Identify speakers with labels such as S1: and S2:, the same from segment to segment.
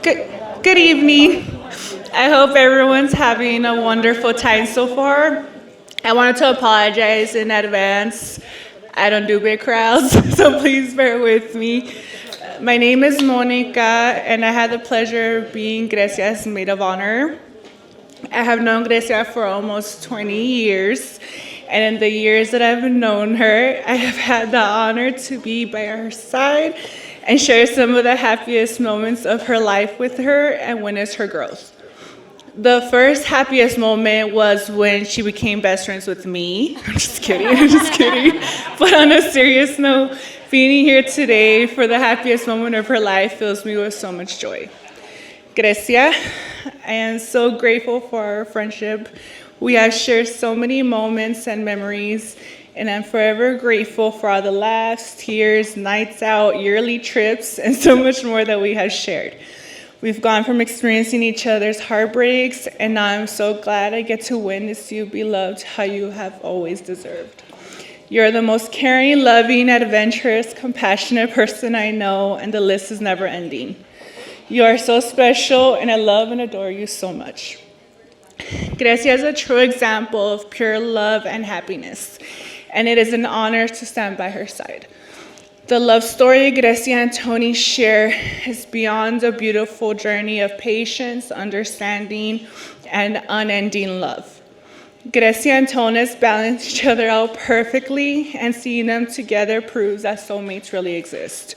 S1: Good evening. I hope everyone's having a wonderful time so far. I wanted to apologize in advance. I don't do big crowds, so please bear with me. My name is Monica, and I had the pleasure of being Grecia's maid of honor. I have known Grecia for almost 20 years, and in the years that I've known her, I have had the honor to be by her side and share some of the happiest moments of her life with her and witness her growth. The first happiest moment was when she became best friends with me. I'm just kidding. But on a serious note, being here today for the happiest moment of her life fills me with so much joy. Grecia, I am so grateful for our friendship. We have shared so many moments and memories, and I'm forever grateful for all the laughs, tears, nights out, yearly trips, and so much more that we have shared. We've gone from experiencing each other's heartbreaks, and now I'm so glad I get to witness you be loved how you have always deserved. You're the most caring, loving, adventurous, compassionate person I know, and the list is never ending. You are so special, and I love and adore you so much. Grecia is a true example of pure love and happiness, and it is an honor to stand by her side. The love story Grecia and Tony share is beyond a beautiful journey of patience, understanding, and unending love. Grecia and Tony balance each other out perfectly, and seeing them together proves that soulmates really exist.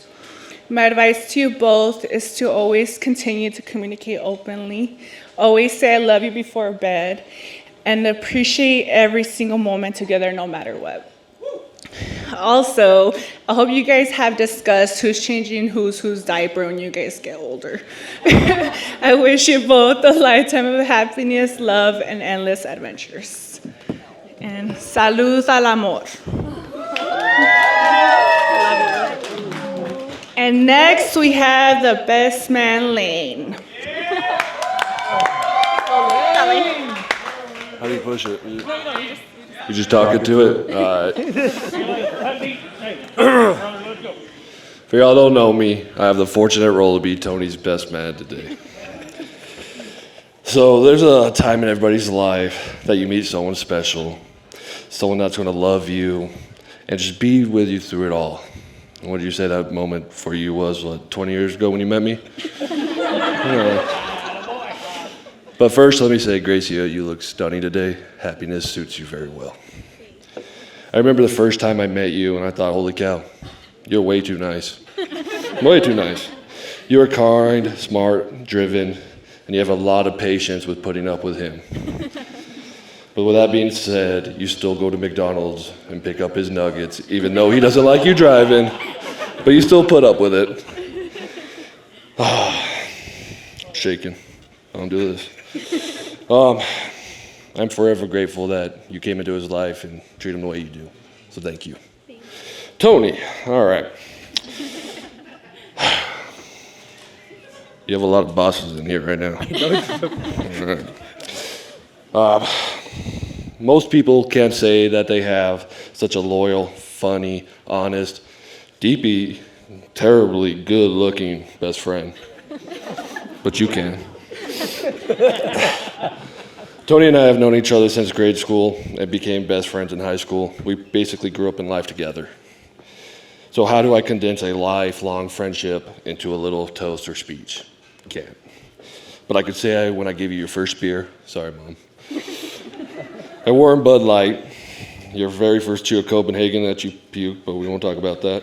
S1: My advice to you both is to always continue to communicate openly, always say I love you before bed, and appreciate every single moment together no matter what. Also, I hope you guys have discussed who's changing whose diaper when you guys get older. I wish you both a lifetime of happiness, love, and endless adventures. And salud al amor. And next we have the best man, Lane.
S2: How do you push it? You just talking to it? All right. For y'all don't know me, I have the fortunate role to be Tony's best man today. So there's a time in everybody's life that you meet someone special, someone that's going to love you and just be with you through it all. And what did you say that moment for you was, 20 years ago when you met me? But first, let me say, Gracia, you look stunning today. Happiness suits you very well. I remember the first time I met you, and I thought, holy cow, you're way too nice. Way too nice. You're kind, smart, driven, and you have a lot of patience with putting up with him. But with that being said, you still go to McDonald's and pick up his nuggets, even though he doesn't like you driving, but you still put up with it. Shaking. I don't do this. I'm forever grateful that you came into his life and treat him the way you do. So thank you. Tony, all right. You have a lot of bosses in here right now. All right. Most people can't say that they have such a loyal, funny, honest, deeply, terribly good-looking best friend. But you can. Tony and I have known each other since grade school and became best friends in high school. We basically grew up in life together. So how do I condense a lifelong friendship into a little toast or speech? Can't. But I could say when I gave you your first beer, sorry, Mom, a warm Bud Light, your very first chew of Copenhagen that you puked, but we won't talk about that.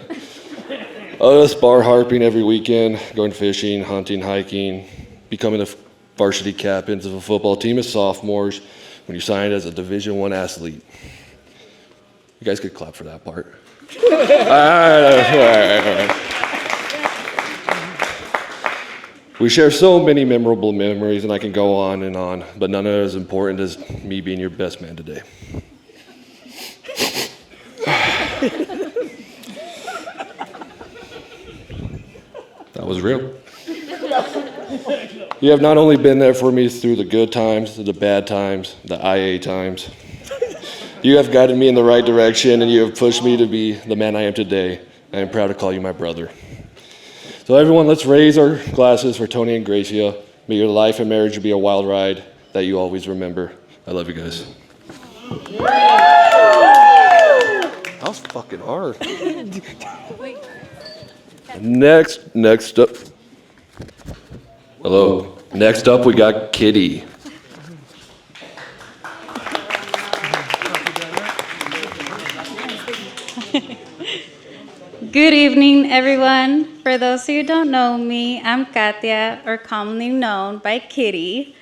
S2: Us bar harping every weekend, going fishing, hunting, hiking, becoming the varsity captains of a football team as sophomores when you signed as a Division I athlete. You guys could clap for that part. All right. We share so many memorable memories, and I can go on and on, but none of it as important as me being your best man today. That was real. You have not only been there for me through the good times, the bad times, the IA times. You have guided me in the right direction, and you have pushed me to be the man I am today. I am proud to call you my brother. So So everyone, let's raise our glasses for Tony and Grecia. May your life and marriage be a wild ride that you always remember. I love you guys. That was fucking hard. Next up. Hello. Next up, we got Kitty.
S3: Good evening, everyone. For those who don't know me, I'm Katia, or commonly known by Kitty.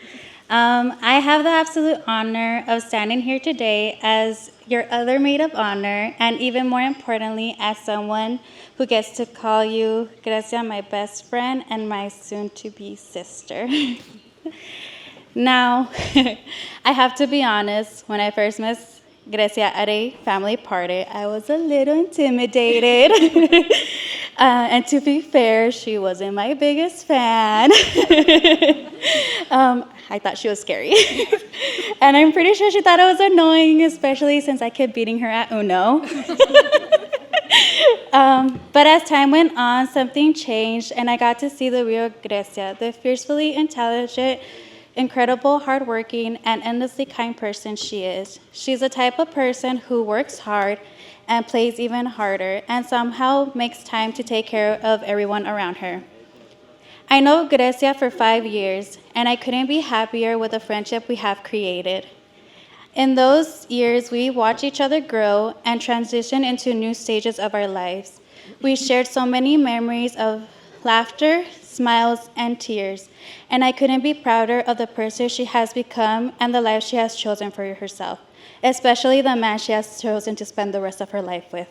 S3: I have the absolute honor of standing here today as your other maid of honor, and even more importantly, as someone who gets to call you, Grecia, my best friend and my soon-to-be sister. Now, I have to be honest, when I first met Grecia at a family party, I was a little intimidated. And to be fair, she wasn't my biggest fan. I thought she was scary. And I'm pretty sure she thought I was annoying, especially since I kept beating her at Uno. But as time went on, something changed, and I got to see the real Grecia, the fiercely intelligent, incredible, hardworking, and endlessly kind person she is. She's the type of person who works hard and plays even harder, and somehow makes time to take care of everyone around her. I know Grecia for 5 years, and I couldn't be happier with the friendship we have created. In those years, we watched each other grow and transition into new stages of our lives. We shared so many memories of laughter, smiles, and tears, and I couldn't be prouder of the person she has become and the life she has chosen for herself, especially the man she has chosen to spend the rest of her life with.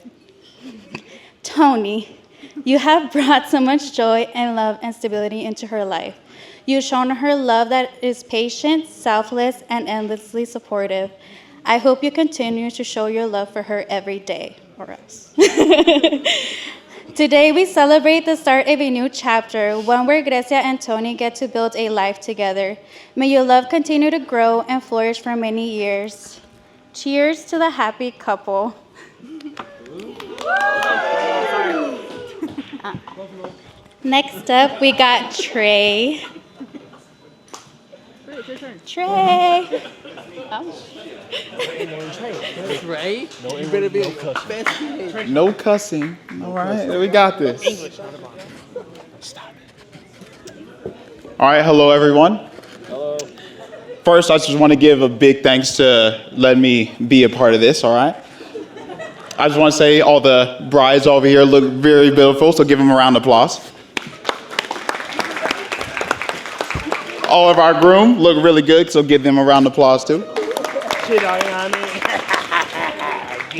S3: Tony, you have brought so much joy and love and stability into her life. You've shown her love that is patient, selfless, and endlessly supportive. I hope you continue to show your love for her every day, or else. Today, we celebrate the start of a new chapter, one where Grecia and Tony get to build a life together. May your love continue to grow and flourish for many years. Cheers to the happy couple. Next up, we got Trey. Trey.
S4: Right? You better be best behaved.
S5: No cussing. All right, we got this. Stop it. All right, hello everyone. Hello. First, I just want to give a big thanks to letting me be a part of this, all right? I just want to say all the brides over here look very beautiful, so give them a round of applause. All of our groom look really good, so give them a round of applause too.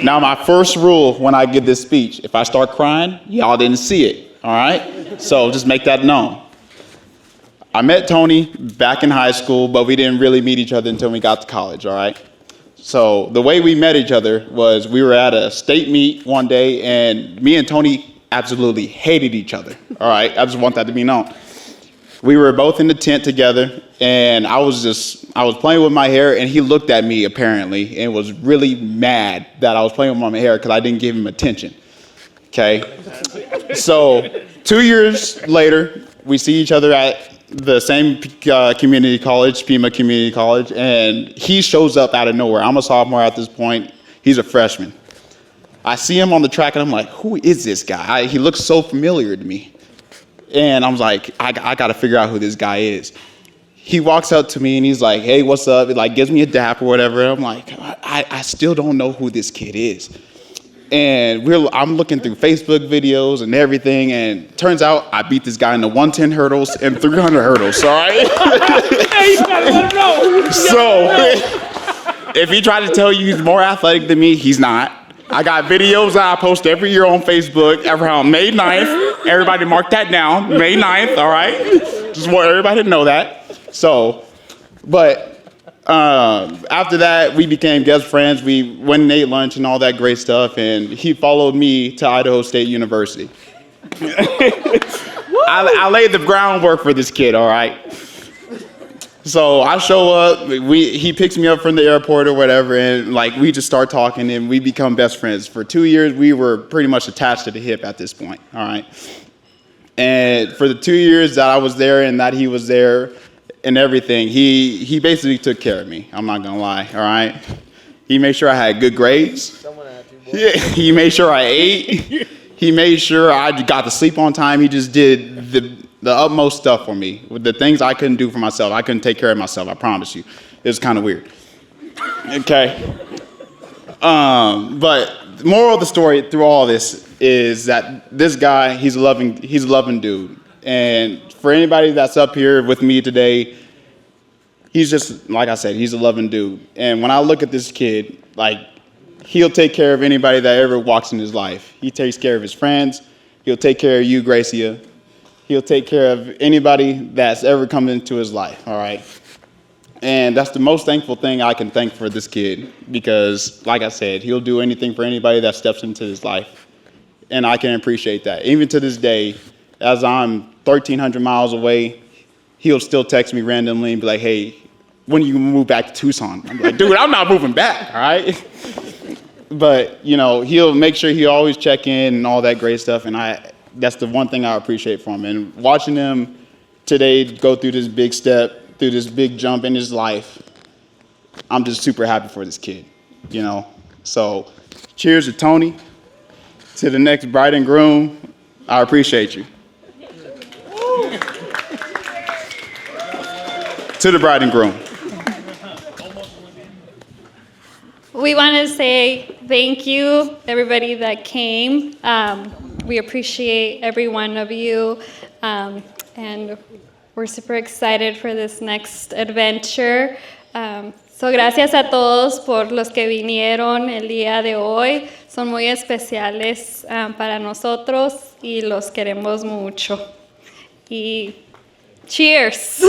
S5: Now, my first rule when I give this speech, if I start crying, y'all didn't see it, all right? So just make that known. I met Tony back in high school, but we didn't really meet each other until we got to college, all right? So the way we met each other was we were at a state meet one day, and me and Tony absolutely hated each other, all right? I just want that to be known. We were both in the tent together, and I was playing with my hair, and he looked at me apparently and was really mad that I was playing with my hair because I didn't give him attention, okay? So 2 years later, we see each other at the same community college, Pima Community College, and he shows up out of nowhere. I'm a sophomore at this point. He's a freshman. I see him on the track, and I'm like, who is this guy? He looks so familiar to me. And I was like, I got to figure out who this guy is. He walks up to me and he's like, hey, what's up? He like gives me a dap or whatever. And I'm like, I still don't know who this kid is. And I'm looking through Facebook videos and everything. And turns out I beat this guy in the 110 hurdles and 300 hurdles, all right?
S4: Hey, you gotta let him know.
S5: So if he tried to tell you he's more athletic than me, he's not. I got videos that I post every year on Facebook around May 9th. Everybody mark that down, May 9th, all right? Just want everybody to know that. So, but after that, we became best friends. We went and ate lunch and all that great stuff, and he followed me to Idaho State University. I laid the groundwork for this kid, all right? So I show up, he picks me up from the airport or whatever, and like we just start talking and we become best friends. For 2 years, we were pretty much attached to the hip at this point, all right? And for the 2 years that I was there and that he was there and everything, he basically took care of me. I'm not gonna lie, all right? He made sure I had good grades. He made sure I ate. He made sure I got to sleep on time. He just did the utmost stuff for me. With the things I couldn't do for myself, I couldn't take care of myself, I promise you. It was kind of weird. Okay. But the moral of the story through all this is that this guy, he's a loving dude. And for anybody that's up here with me today, he's just, like I said, he's a loving dude. And when I look at this kid, like, he'll take care of anybody that ever walks in his life. He takes care of his friends. He'll take care of you, Grecia. He'll take care of anybody that's ever come into his life, all right? And that's the most thankful thing I can thank for this kid because, like I said, he'll do anything for anybody that steps into his life. And I can appreciate that. Even to this day, as I'm 1,300 miles away, he'll still text me randomly and be like, hey, when you move back to Tucson? I'm like, dude, I'm not moving back, all right? But, you know, he'll make sure he always check in and all that great stuff. And that's the one thing I appreciate from him. And watching him today go through this big step, through this big jump in his life, I'm just super happy for this kid, you know? So cheers to Tony, to the next bride and groom. I appreciate you. To the bride and groom.
S6: We want to say thank you, everybody that came. We appreciate every one of you, and we're super excited for this next adventure. So gracias a todos por los que vinieron el día de hoy. Son muy especiales para nosotros y los queremos mucho. Y cheers.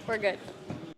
S6: We're good.